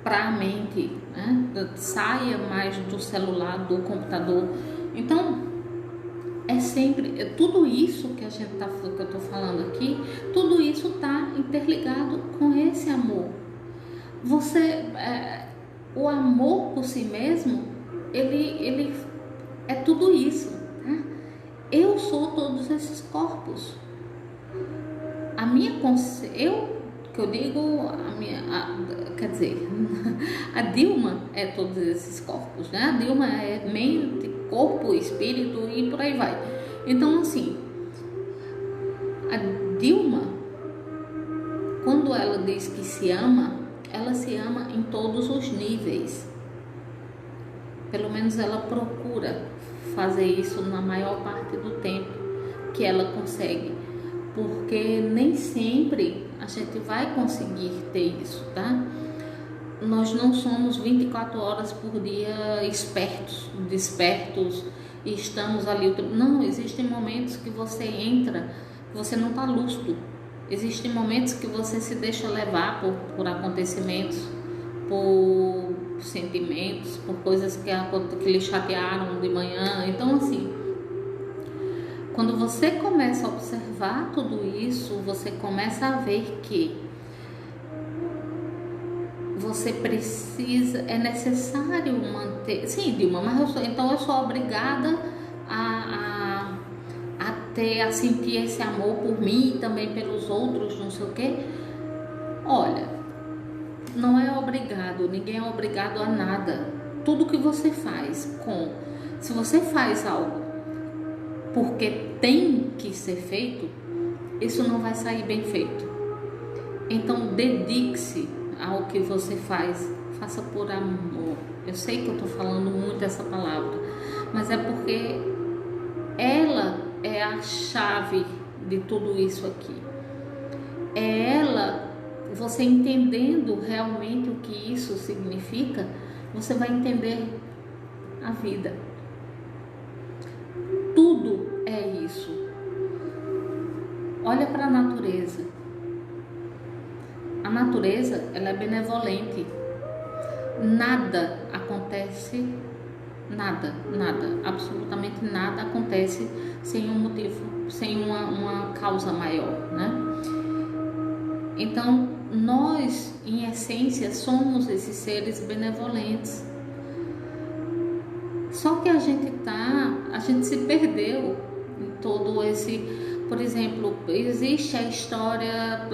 para a mente, né? Saia mais do celular, do computador. Então, tudo isso que eu estou falando aqui, tudo isso está interligado com esse amor. O amor por si mesmo, ele é tudo isso, tá? Eu sou todos esses corpos. A minha consciência, quer dizer, a Dilma é todos esses corpos, né? A Dilma é mente, corpo, espírito e por aí vai. Então, assim, a Dilma, quando ela diz que se ama, ela se ama em todos os níveis. Pelo menos ela procura fazer isso na maior parte do tempo que ela consegue, porque nem sempre a gente vai conseguir ter isso, tá? Nós não somos 24 horas por dia despertos e estamos ali. Não, existem momentos que você entra, você não está lúcido. Existem momentos que você se deixa levar por acontecimentos, por sentimentos, por coisas que lhe chatearam de manhã. Então, assim, quando você começa a observar tudo isso, você começa a ver que você precisa, é necessário manter... Sim, Dilma, mas então eu sou obrigada a sentir esse amor por mim e também pelos outros, não sei o quê. Olha, não é obrigado, ninguém é obrigado a nada. Tudo que você faz se você faz algo porque tem que ser feito, isso não vai sair bem feito. Então dedique-se ao que você faz, faça por amor. Eu sei que eu estou falando muito essa palavra, mas é porque ela é a chave de tudo isso aqui. É ela, você entendendo realmente o que isso significa, você vai entender a vida. Tudo é isso. Olha para a natureza. A natureza, ela é benevolente. Nada acontece, nada, absolutamente nada acontece sem um motivo, sem uma causa maior, né? Então, nós, em essência, somos esses seres benevolentes. Só que a gente se perdeu em todo esse, por exemplo, existe a história,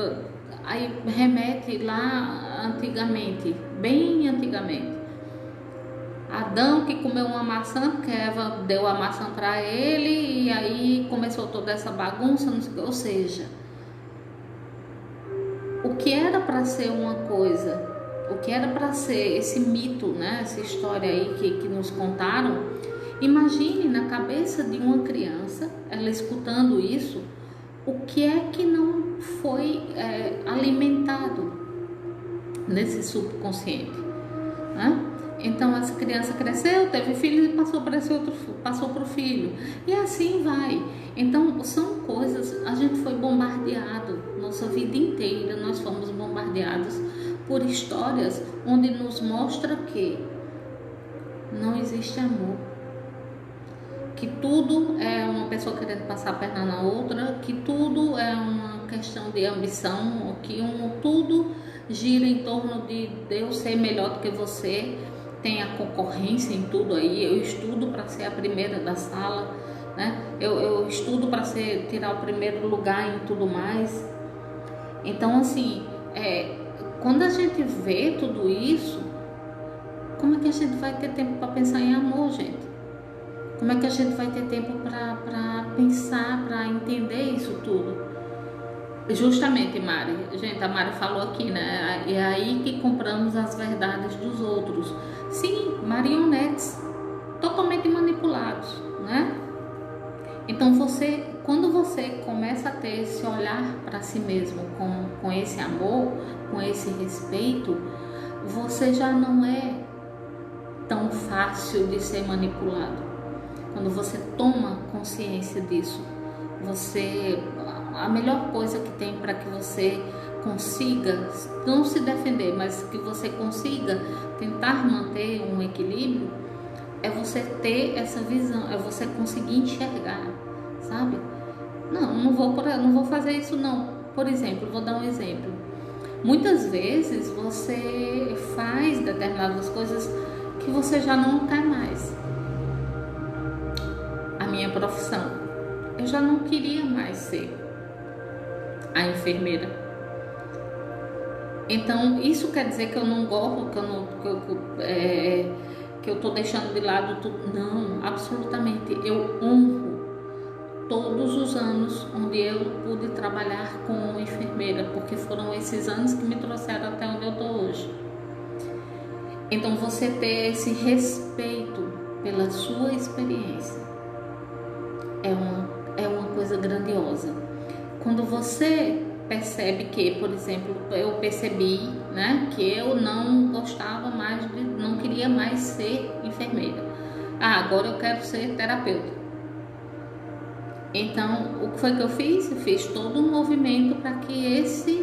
aí remete lá antigamente, bem antigamente. Adão que comeu uma maçã, porque Eva deu a maçã para ele, e aí começou toda essa bagunça, não sei o que, ou seja, o que era para ser uma coisa, o que era para ser esse mito, né, essa história aí que nos contaram, imagine na cabeça de uma criança, ela escutando isso, o que é que não foi alimentado nesse subconsciente, né? Então essa criança cresceu, teve filho e passou para esse outro, passou para o filho, e assim vai. Então são coisas, a gente foi bombardeado, nossa vida inteira nós fomos bombardeados por histórias onde nos mostra que não existe amor, que tudo é uma pessoa querendo passar a perna na outra, que tudo é uma questão de ambição, que tudo gira em torno de eu ser melhor do que você. Tem a concorrência em tudo aí. Eu estudo para ser a primeira da sala, né? Eu estudo para tirar o primeiro lugar em tudo mais. Então, assim, quando a gente vê tudo isso, como é que a gente vai ter tempo para pensar em amor, gente? Como é que a gente vai ter tempo para pensar, para entender isso tudo? Justamente, Mari, gente, a Mari falou aqui, né? É aí que compramos as verdades dos outros. Sim, marionetes, totalmente manipulados, né? Então quando você começa a ter esse olhar para si mesmo com esse amor, com esse respeito, você já não é tão fácil de ser manipulado. Quando você toma consciência disso, a melhor coisa que tem para que você consiga não se defender, mas que você consiga tentar manter um equilíbrio, é você ter essa visão, é você conseguir enxergar, sabe? Não vou fazer isso não. Por exemplo, vou dar um exemplo. Muitas vezes você faz determinadas coisas que você já não quer mais. A minha profissão, eu já não queria mais ser a enfermeira. Então isso quer dizer que eu não gosto, que eu estou deixando de lado tudo? Não, absolutamente. Eu honro todos os anos onde eu pude trabalhar como enfermeira, porque foram esses anos que me trouxeram até onde eu estou hoje. Então você ter esse respeito pela sua experiência é uma coisa grandiosa. Quando você percebe que, por exemplo, eu percebi, né, que eu não gostava mais, não queria mais ser enfermeira. Agora eu quero ser terapeuta. Então, o que foi que eu fiz? Eu fiz todo um movimento para que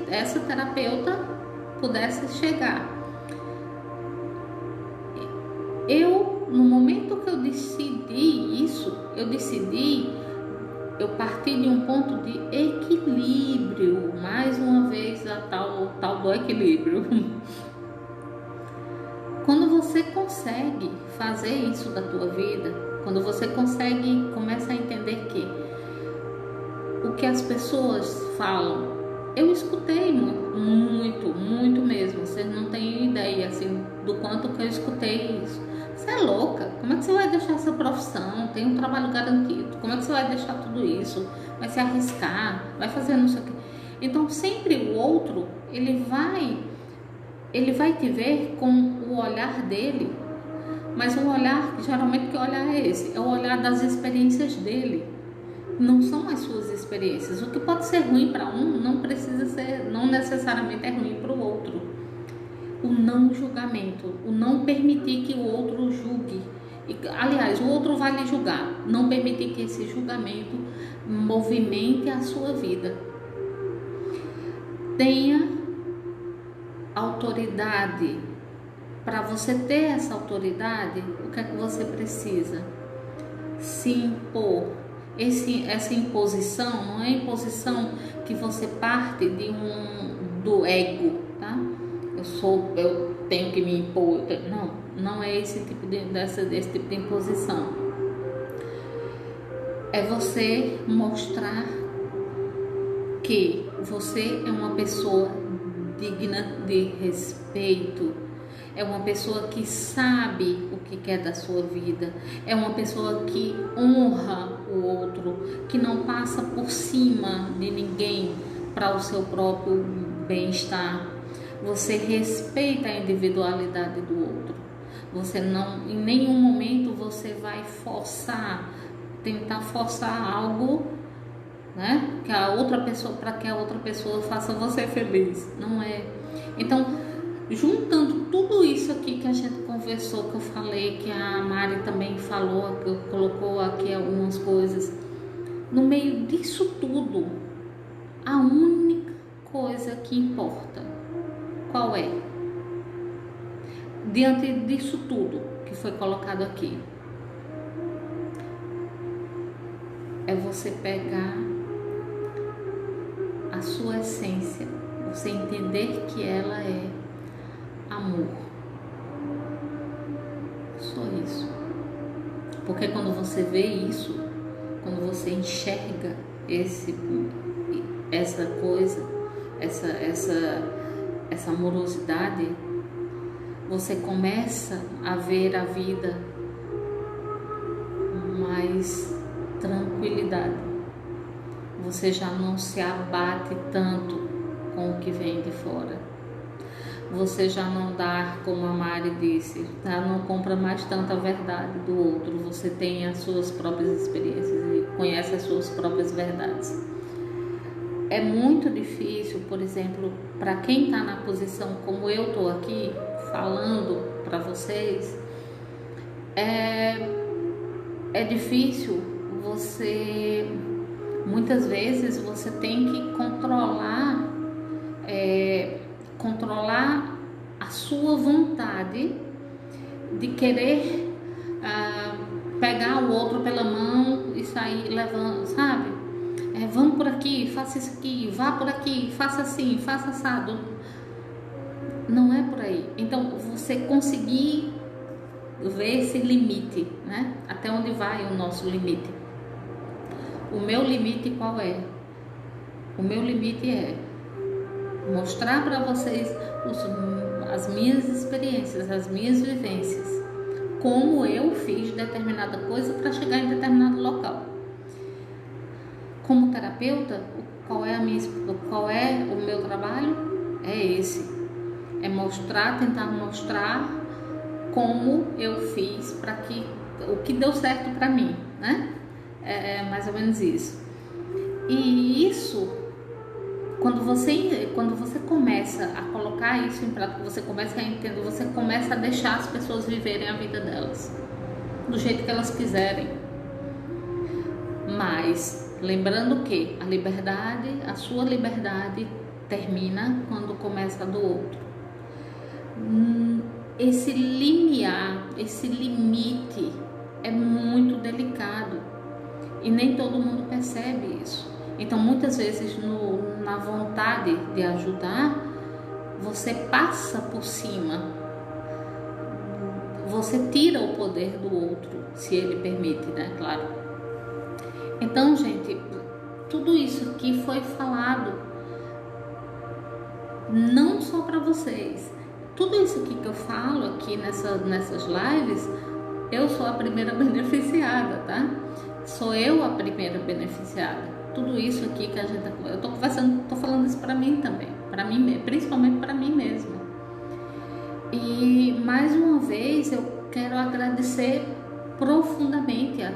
essa terapeuta pudesse chegar. No momento que eu decidi isso, eu parti de um ponto de equilíbrio, mais uma vez a tal do equilíbrio. Quando você consegue fazer isso da tua vida, quando você começa a entender que o que as pessoas falam, eu escutei muito mesmo, vocês não têm ideia assim, do quanto que eu escutei isso. Você é louca, como é que você vai deixar essa profissão? Tem um trabalho garantido, como é que você vai deixar tudo isso? Vai se arriscar, vai fazer não sei o que. Então sempre o outro, ele vai te ver com o olhar dele, mas o olhar, geralmente que olhar é esse? É o olhar das experiências dele, não são as suas experiências. O que pode ser ruim para um, não necessariamente é ruim para o outro. O não julgamento, o não permitir que o outro julgue, Aliás, o outro vai lhe julgar. Não permitir que esse julgamento movimente a sua vida. Tenha autoridade. Para você ter essa autoridade, o que é que você precisa? Se impor. Essa imposição não é imposição que você parte do ego, tá? Eu tenho que me impor. Não é esse tipo desse tipo de imposição. É você mostrar que você é uma pessoa digna de respeito, é uma pessoa que sabe o que quer da sua vida, é uma pessoa que honra o outro, que não passa por cima de ninguém para o seu próprio bem-estar. Você respeita a individualidade do outro. Você não, em nenhum momento você vai tentar forçar algo, né? Para que a outra pessoa faça você feliz. Não é. Então, juntando tudo isso aqui que a gente conversou, que eu falei, que a Mari também falou, que eu colocou aqui algumas coisas, no meio disso tudo, a única coisa que importa, qual é? Diante disso tudo que foi colocado aqui, é você pegar a sua essência, você entender que ela é amor. Só isso. Porque quando você vê isso, quando você enxerga essa coisa, essa amorosidade, você começa a ver a vida mais tranquilidade. Você já não se abate tanto com o que vem de fora. Você já não dá, como a Mari disse, já não compra mais tanta verdade do outro. Você tem as suas próprias experiências e conhece as suas próprias verdades. É muito difícil, por exemplo, para quem está na posição como eu estou aqui falando para vocês, é difícil. Você, muitas vezes, você tem que controlar a sua vontade de querer pegar o outro pela mão e sair levando, sabe? Vamos por aqui, faça isso aqui, vá por aqui, faça assim, faça assado. Não é por aí. Então, você conseguir ver esse limite, né? Até onde vai o nosso limite? O meu limite qual é? O meu limite é mostrar para vocês as minhas experiências, as minhas vivências, como eu fiz determinada coisa para chegar em determinado local. Como terapeuta, qual é o meu trabalho? É esse. É tentar mostrar como eu fiz para que o que deu certo para mim, né? É mais ou menos isso. E isso, quando você começa a colocar isso em prática, você começa a entender, você começa a deixar as pessoas viverem a vida delas do jeito que elas quiserem. Mas lembrando que a sua liberdade termina quando começa a do outro. Esse limiar, esse limite é muito delicado e nem todo mundo percebe isso. Então, muitas vezes, na vontade de ajudar, você passa por cima, você tira o poder do outro, se ele permite, né? Claro. Então, gente, tudo isso aqui foi falado não só para vocês. Tudo isso aqui que eu falo aqui nessas lives, eu sou a primeira beneficiada, tá? Sou eu a primeira beneficiada. Tudo isso aqui que eu tô conversando, tô falando isso para mim também, para mim, principalmente para mim mesma. E mais uma vez eu quero agradecer profundamente a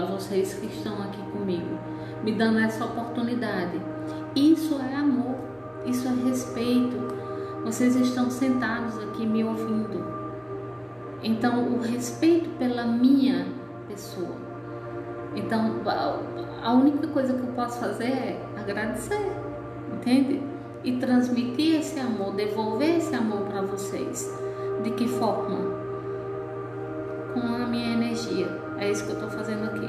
vocês que estão aqui comigo, me dando essa oportunidade. Isso é amor, isso é respeito. Vocês estão sentados aqui me ouvindo. Então, o respeito pela minha pessoa. Então, a única coisa que eu posso fazer é agradecer, entende? E transmitir esse amor, devolver esse amor para vocês. De que forma? Com a minha energia. É isso que eu estou fazendo aqui.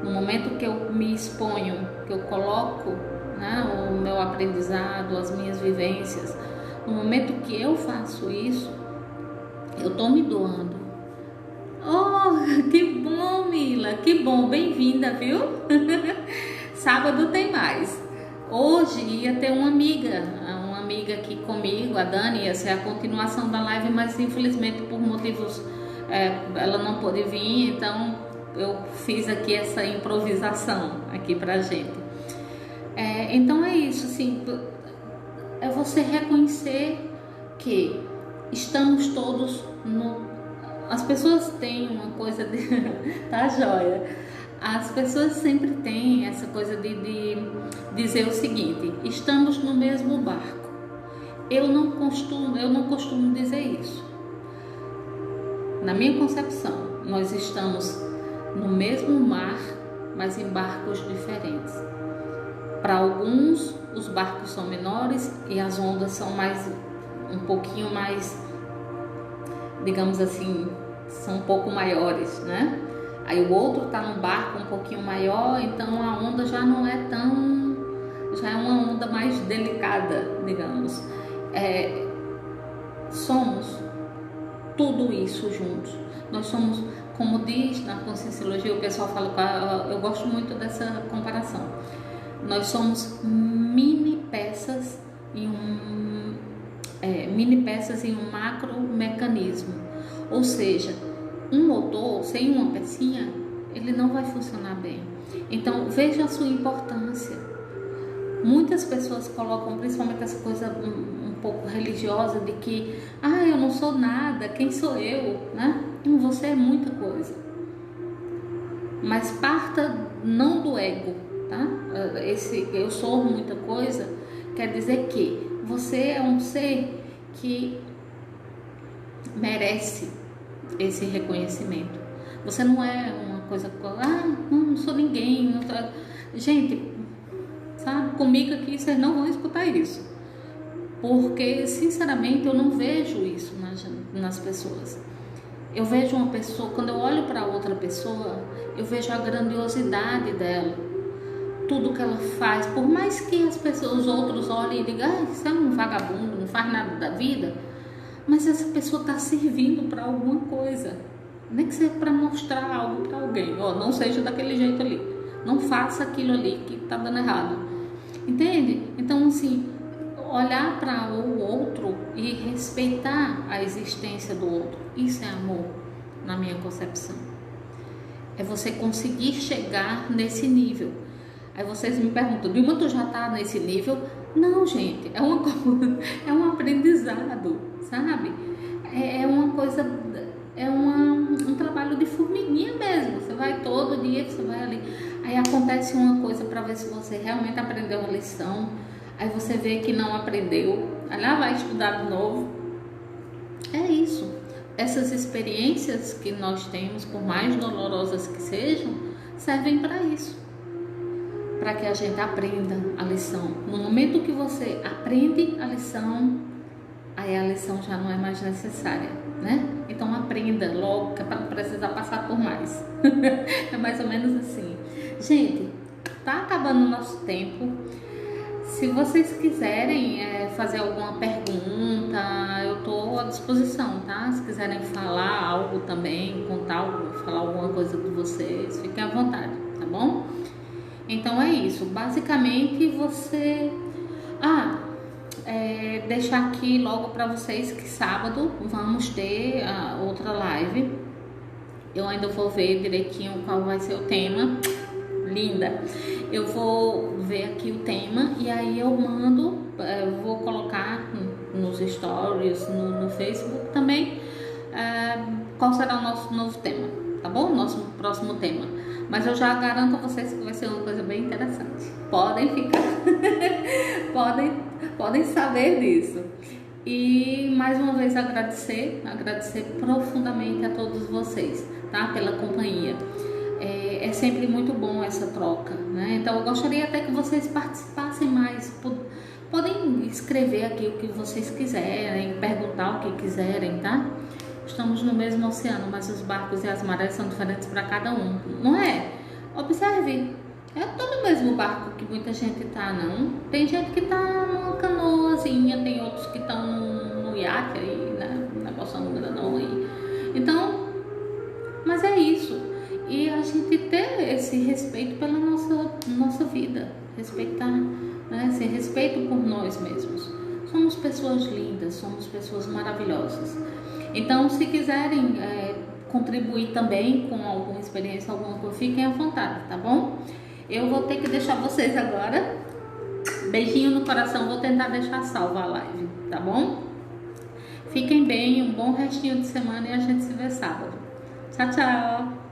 No momento que eu me exponho, que eu coloco, né, o meu aprendizado, as minhas vivências, no momento que eu faço isso, eu estou me doando. Oh, que bom, Mila, que bom, bem-vinda, viu? Sábado tem mais. Hoje ia ter uma amiga aqui comigo, a Dani, ia ser a continuação da live, mas infelizmente por motivos, ela não pôde vir, então eu fiz aqui essa improvisação aqui pra gente. Então é isso, assim, é você reconhecer que estamos todos no... As pessoas têm uma coisa de... tá joia? As pessoas sempre têm essa coisa de dizer o seguinte: estamos no mesmo barco. Eu não costumo dizer isso. Na minha concepção, nós estamos no mesmo mar, mas em barcos diferentes. Para alguns, os barcos são menores e as ondas são um pouquinho mais, digamos assim, são um pouco maiores, né? Aí o outro está num barco um pouquinho maior, então a onda já não é tão... já é uma onda mais delicada, digamos. Somos tudo isso juntos. Nós somos, como diz na Conscienciologia, o pessoal fala, eu gosto muito dessa comparação. Nós somos mini peças em um macro mecanismo. Ou seja, um motor sem uma pecinha, ele não vai funcionar bem. Então, veja a sua importância. Muitas pessoas colocam, principalmente essa coisa um pouco religiosa, de que eu não sou nada, quem sou eu, né? Você é muita coisa. Mas parta não do ego, tá? Esse eu sou muita coisa quer dizer que você é um ser que merece esse reconhecimento. Você não é uma coisa, não sou ninguém. Não sou... Gente, sabe, comigo aqui vocês não vão escutar isso, porque sinceramente eu não vejo isso nas pessoas. Eu vejo uma pessoa, quando eu olho para outra pessoa, eu vejo a grandiosidade dela, tudo que ela faz, por mais que os outros olhem e digam, você é um vagabundo, não faz nada da vida, mas essa pessoa está servindo para alguma coisa, nem que seja para mostrar algo para alguém. Não seja daquele jeito ali, não faça aquilo ali que está dando errado, entende? Então, assim, olhar para o outro e respeitar a existência do outro, isso é amor, na minha concepção. É você conseguir chegar nesse nível. Aí vocês me perguntam, Dilma, tu já tá nesse nível? Não, gente, é um aprendizado, sabe? É uma coisa, um trabalho de formiguinha mesmo. Você vai todo dia, você vai ali, aí acontece uma coisa para ver se você realmente aprendeu a lição. Aí você vê que não aprendeu, aí lá vai estudar de novo. É isso. Essas experiências que nós temos, por mais dolorosas que sejam, servem para isso. Para que a gente aprenda a lição. No momento que você aprende a lição, aí a lição já não é mais necessária, né? Então aprenda logo, que é para não precisar passar por mais. É mais ou menos assim. Gente, tá acabando o nosso tempo. Se vocês quiserem fazer alguma pergunta, eu estou à disposição, tá? Se quiserem falar algo também, contar algo, falar alguma coisa de vocês, fiquem à vontade, tá bom? Então é isso, basicamente você... deixar aqui logo para vocês que sábado vamos ter outra live. Eu ainda vou ver direitinho qual vai ser o tema. Linda! Eu vou ver aqui o tema e aí eu mando, vou colocar nos stories, no Facebook também, qual será o nosso novo tema, tá bom? Nosso próximo tema. Mas eu já garanto a vocês que vai ser uma coisa bem interessante. Podem ficar, podem saber disso. E mais uma vez agradecer profundamente a todos vocês, tá? Pela companhia. É sempre muito bom essa troca, né? Então eu gostaria até que vocês participassem mais. Podem escrever aqui o que vocês quiserem, perguntar o que quiserem, tá? Estamos no mesmo oceano, mas os barcos e as marés são diferentes para cada um, não é? Observe, é todo o mesmo barco que muita gente tá, não? Tem gente que tá numa canoazinha, tem outros que estão no iate aí, né? Um negócio grandão aí. Então, mas é isso. E a gente ter esse respeito pela nossa vida, respeitar, né? Esse respeito por nós mesmos. Somos pessoas lindas, somos pessoas maravilhosas. Então, se quiserem contribuir também com alguma experiência, alguma coisa, fiquem à vontade, tá bom? Eu vou ter que deixar vocês agora. Beijinho no coração, vou tentar deixar salva a live, tá bom? Fiquem bem, um bom restinho de semana e a gente se vê sábado. Tchau, tchau!